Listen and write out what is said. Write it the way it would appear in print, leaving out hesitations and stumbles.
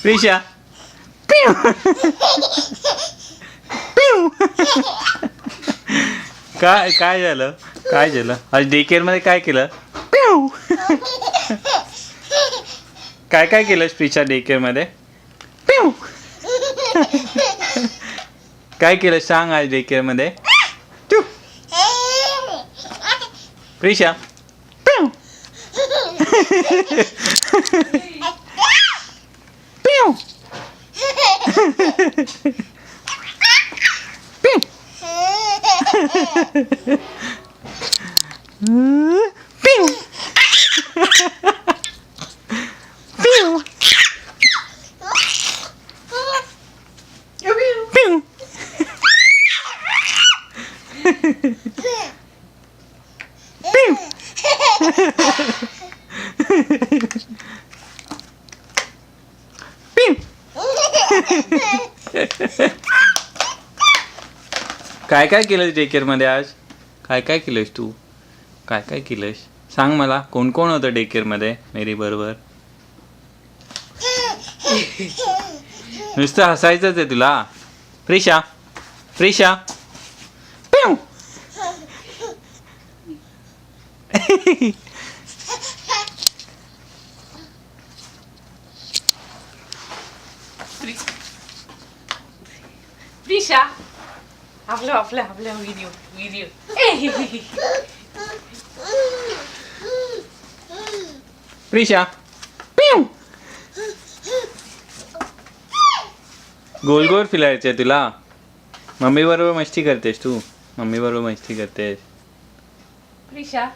प्रिशा पिऊ पिऊ काय झालं आज डे केअर मध्ये काय केलं पिऊ काय केलंस प्रिशा डे केअर मध्ये पिऊ काय केलं सांग आज डे केअर मध्ये चुप प्रिशा पिऊ पिऊ पिऊ पिऊ पिऊ काय केलंस डे केअर मध्ये आज काय केलंस तू काय केलंस सांग मला कोण होतं डे केअर मध्ये मेरी बरोबर नुसतं हसायचंच आहे तुला प्रिशा पिऊ प्रिशा आपल्या व्हिडिओ प्रिशा पिऊ गोल फिरायचंय तुला मम्मी बरोबर मस्ती करतेस तू प्रिशा